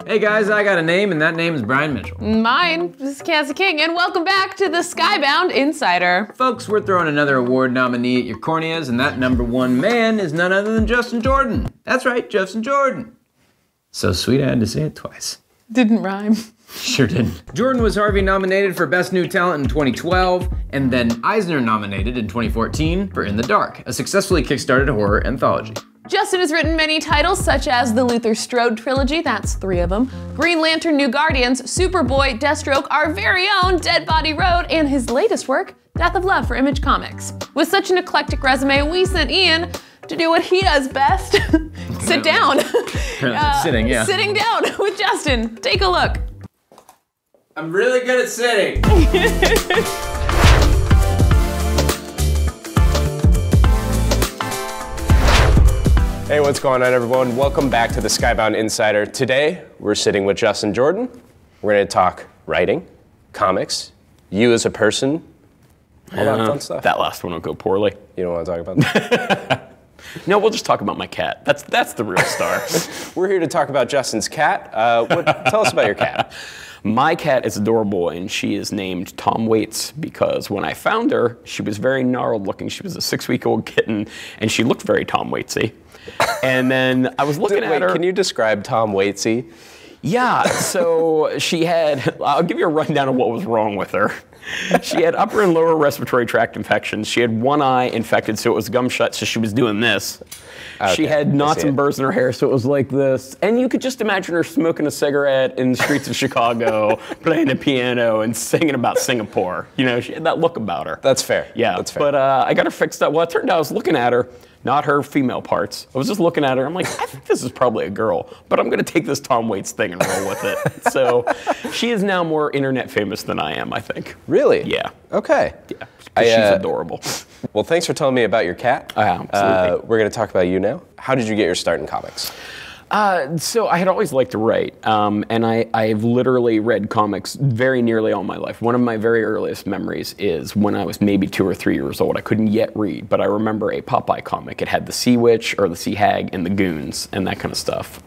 Hey guys, I got a name, and that name is Brian Mitchell. Mine is Cassie King, and welcome back to the Skybound Insider. Folks, we're throwing another award nominee at your corneas, and that #1 man is none other than Justin Jordan. That's right, Justin Jordan. So sweet I had to say it twice. Didn't rhyme. Sure didn't. Jordan was Harvey nominated for Best New Talent in 2012, and then Eisner nominated in 2014 for In the Dark, a successfully kickstarted horror anthology. Justin has written many titles such as the Luther Strode Trilogy, that's 3 of them, Green Lantern New Guardians, Superboy, Deathstroke, Our Very Own Dead Body Road, and his latest work, Death of Love for Image Comics. With such an eclectic resume, we sent Ian to do what he does best, sit down. Sitting, yeah. Sitting down with Justin. Take a look. I'm really good at sitting. Hey, what's going on, everyone? Welcome back to the Skybound Insider. Today, we're sitting with Justin Jordan. We're going to talk writing, comics, you as a person, all that fun stuff. That last one will go poorly. You don't want to talk about that? No, we'll just talk about my cat. That's the real star. We're here to talk about Justin's cat. Tell us about your cat. My cat is adorable, and she is named Tom Waits because when I found her, she was very gnarled looking. She was a 6-week-old kitten, and she looked very Tom Waitsy. And then I was looking at her. Can you describe Tom Waitsy? Yeah, so she had, I'll give you a rundown of what was wrong with her. She had upper and lower respiratory tract infections. She had one eye infected, so it was gum shut, so she was doing this. Okay, she had knots and burrs in her hair, so it was like this. And you could just imagine her smoking a cigarette in the streets of Chicago, playing the piano, and singing about Singapore. You know, she had that look about her. That's fair. Yeah, that's fair. But I got her fixed up. Well, it turned out I was looking at her, not her female parts. I was just looking at her. I'm like, I think this is probably a girl, but I'm going to take this Tom Waits thing and roll with it. So she is now more internet famous than I am, I think. Really? Yeah. Okay. Yeah, she's adorable. Well, thanks for telling me about your cat. Absolutely. We're going to talk about you now. How did you get your start in comics? So I had always liked to write, and I've literally read comics very nearly all my life. One of my very earliest memories is when I was maybe 2 or 3 years old. I couldn't yet read, but I remember a Popeye comic. It had the Sea Witch or the Sea Hag and the Goons and that kind of stuff.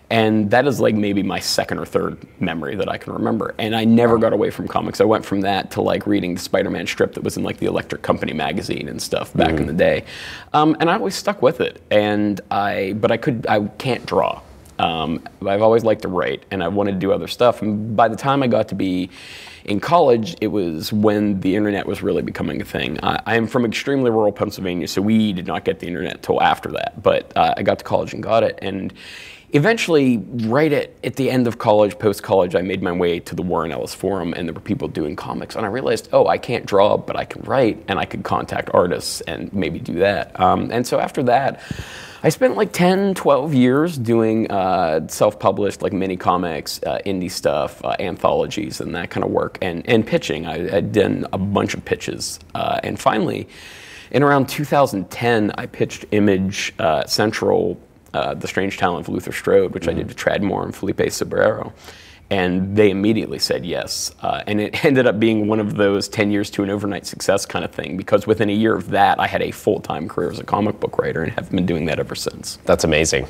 And that is like maybe my second or third memory that I can remember. And I never got away from comics. I went from that to like reading the Spider-Man strip that was in like the Electric Company magazine and stuff back in the day. And I always stuck with it. And I can't draw. I've always liked to write, and I wanted to do other stuff. And by the time I got to be in college, it was when the internet was really becoming a thing. I am from extremely rural Pennsylvania, so we did not get the internet till after that. But I got to college and got it. And eventually, right at the end of college, post-college, I made my way to the Warren Ellis Forum, and there were people doing comics. And I realized, oh, I can't draw, but I can write, and I could contact artists and maybe do that. And so after that, I spent like 10, 12 years doing self-published like mini comics, indie stuff, anthologies, and that kind of work, and pitching. I'd done a bunch of pitches. And finally, in around 2010, I pitched Image Central, The Strange Talent of Luther Strode, which I did to Tradmore and Felipe Sobrero. And they immediately said yes. And it ended up being one of those 10 years to an overnight success kind of thing, because within a year of that, I had a full-time career as a comic book writer and have been doing that ever since. That's amazing.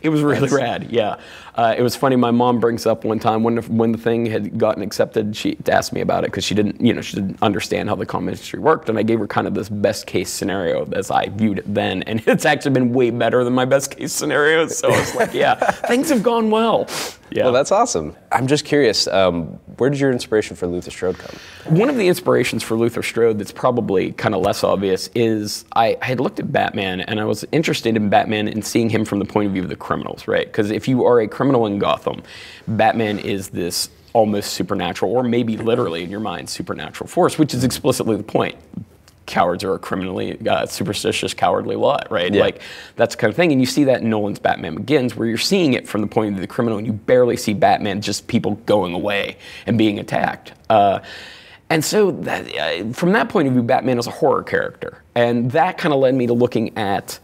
It was really rad, yeah. It was funny, my mom brings up one time when the thing had gotten accepted, she asked me about it because she didn't understand how the comic industry worked, and I gave her kind of this best case scenario as I viewed it then, and it's actually been way better than my best case scenario, so I was like, yeah, things have gone well. Yeah. Well, that's awesome. I'm just curious, where did your inspiration for Luther Strode come? One of the inspirations for Luther Strode that's probably kind of less obvious is I had looked at Batman, and I was interested in Batman and seeing him from the point of view of the criminals, right? Because if you are a criminal in Gotham, Batman is this almost supernatural, or maybe literally in your mind, supernatural force, which is explicitly the point. Cowards are a criminally superstitious, cowardly lot, right? Yeah. Like, that's the kind of thing. And you see that in Nolan's Batman Begins, where you're seeing it from the point of view of the criminal, and you barely see Batman, just people going away and being attacked. And so from that point of view, Batman is a horror character. And that kind of led me to looking at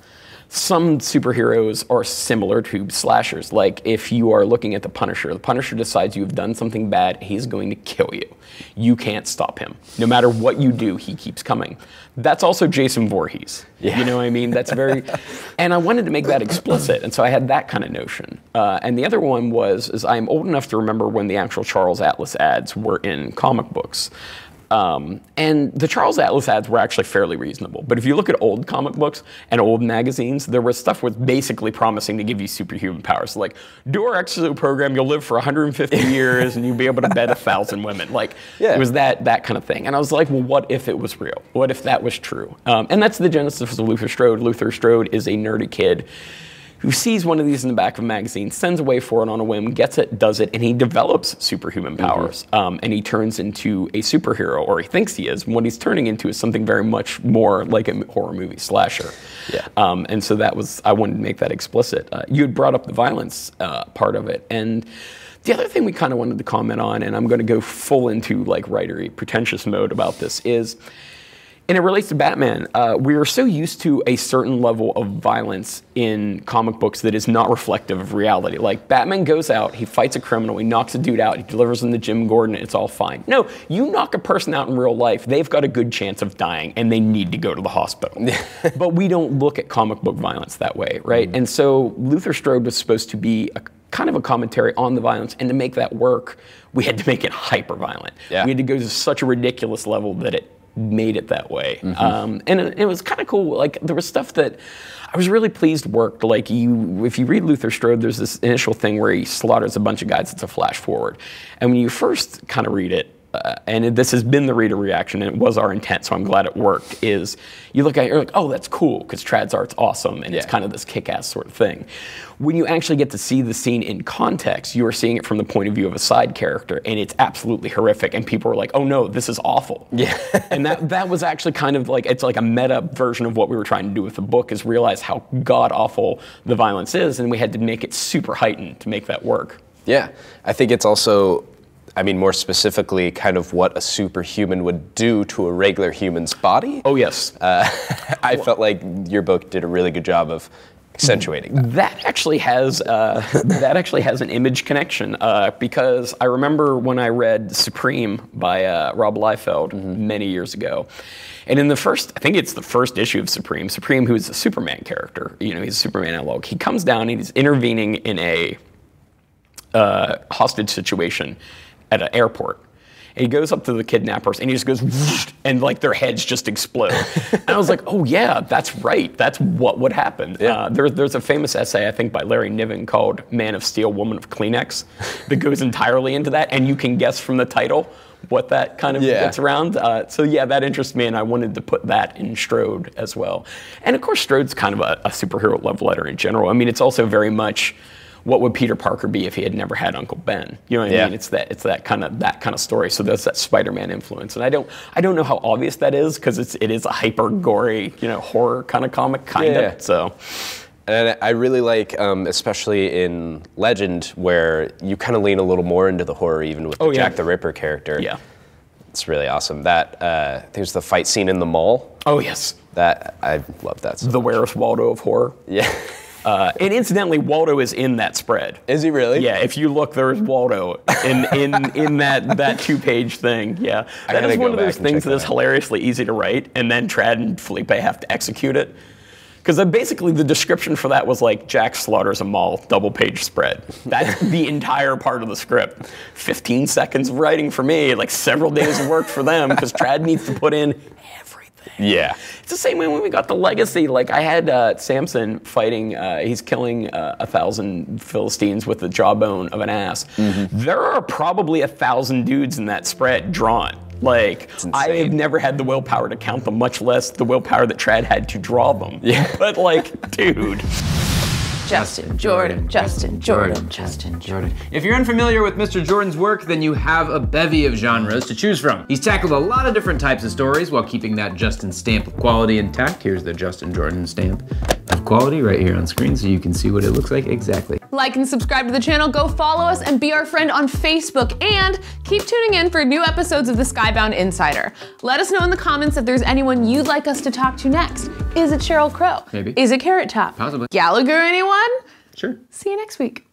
some superheroes are similar to slashers. Like if you are looking at the Punisher decides you've done something bad, he's going to kill you. You can't stop him. No matter what you do, he keeps coming. That's also Jason Voorhees. Yeah. You know what I mean? That's very, and I wanted to make that explicit, and so I had that kind of notion. And the other one is I'm old enough to remember when the actual Charles Atlas ads were in comic books. And the Charles Atlas ads were actually fairly reasonable. But if you look at old comic books and old magazines, there was stuff with basically promising to give you superhuman powers. Like, do our exo program, you'll live for 150 years and you'll be able to bed 1,000 women. Like, it was that kind of thing. And I was like, well, what if it was real? What if that was true? And that's the genesis of Luther Strode. Luther Strode is a nerdy kid who sees one of these in the back of a magazine, sends away for it on a whim, gets it, does it, and he develops superhuman powers. And he turns into a superhero, or he thinks he is. And what he's turning into is something very much more like a horror movie slasher. Yeah. And so I wanted to make that explicit. You had brought up the violence part of it. And the other thing we kind of wanted to comment on, and I'm going to go full into like writery, pretentious mode about this, is, and it relates to Batman, we are so used to a certain level of violence in comic books that is not reflective of reality. Like, Batman goes out, he fights a criminal, he knocks a dude out, he delivers him to Jim Gordon, and it's all fine. No, you knock a person out in real life, they've got a good chance of dying, and they need to go to the hospital. But we don't look at comic book violence that way, right? And so Luther Strode was supposed to be a kind of a commentary on the violence, and to make that work, we had to make it hyper-violent. Yeah. We had to go to such a ridiculous level that it made it that way. And it was kind of cool. Like, there was stuff that I was really pleased worked. Like, if you read Luther Strode, there's this initial thing where he slaughters a bunch of guys. It's a flash forward. And when you first kind of read it, and this has been the reader reaction, and it was our intent, so I'm glad it worked, is you look at it, you're like, oh, that's cool, because Trad's art's awesome, and it's kind of this kick-ass sort of thing. When you actually get to see the scene in context, you are seeing it from the point of view of a side character, and it's absolutely horrific, and people are like, oh no, this is awful. Yeah. And that was actually kind of like, it's like a meta version of what we were trying to do with the book, is realize how god-awful the violence is, and we had to make it super heightened to make that work. Yeah, I think it's also, I mean, more specifically, kind of what a superhuman would do to a regular human's body. Oh, yes. I felt like your book did a really good job of accentuating that. That actually has an image connection, because I remember when I read Supreme by Rob Liefeld many years ago. And in the first, I think it's the first issue of Supreme, who is a Superman character, you know, he's a Superman analog. He comes down and he's intervening in a hostage situation at an airport. And he goes up to the kidnappers and he just goes, whoosh, and like their heads just explode. And I was like, oh yeah, that's right. That's what would happen. Yeah. There's a famous essay, I think, by Larry Niven called Man of Steel, Woman of Kleenex that goes entirely into that. And you can guess from the title what that kind of gets around. So yeah, that interests me, and I wanted to put that in Strode as well. And of course, Strode's kind of a superhero love letter in general. I mean, it's also very much, what would Peter Parker be if he had never had Uncle Ben? You know what I mean? It's that kind of story. So there's that Spider-Man influence, and I don't know how obvious that is, because it is a hyper gory, you know, horror kind of comic, kind of. So, and I really like, especially in Legend, where you kind of lean a little more into the horror, even with the Jack the Ripper character. Yeah, it's really awesome. That there's the fight scene in the mall. Oh yes, that I love that. The Where's Waldo of horror. Yeah. And incidentally, Waldo is in that spread. Is he really? Yeah, if you look, there's Waldo in that 2-page thing. Yeah, that is one of those things that is hilariously easy to write, and then Trad and Felipe have to execute it. Because basically the description for that was like, Jack slaughters a mall, double-page spread. That's the entire part of the script. 15 seconds of writing for me, like several days of work for them, because Trad needs to put in everything. Yeah. It's the same way when we got the Legacy. Like, I had Samson fighting, he's killing 1,000 Philistines with the jawbone of an ass. There are probably 1,000 dudes in that spread drawn. Like, I have never had the willpower to count them, much less the willpower that Trad had to draw them. Yeah. But like, dude. Justin Jordan, Justin Jordan, Justin Jordan. If you're unfamiliar with Mr. Jordan's work, then you have a bevy of genres to choose from. He's tackled a lot of different types of stories while keeping that Justin stamp of quality intact. Here's the Justin Jordan stamp of of quality right here on screen so you can see what it looks like exactly. Like and subscribe to the channel, go follow us, and be our friend on Facebook, and keep tuning in for new episodes of the Skybound Insider. Let us know in the comments if there's anyone you'd like us to talk to next. Is it Sheryl Crow? Maybe. Is it Carrot Top? Possibly. Gallagher, anyone? Sure. See you next week.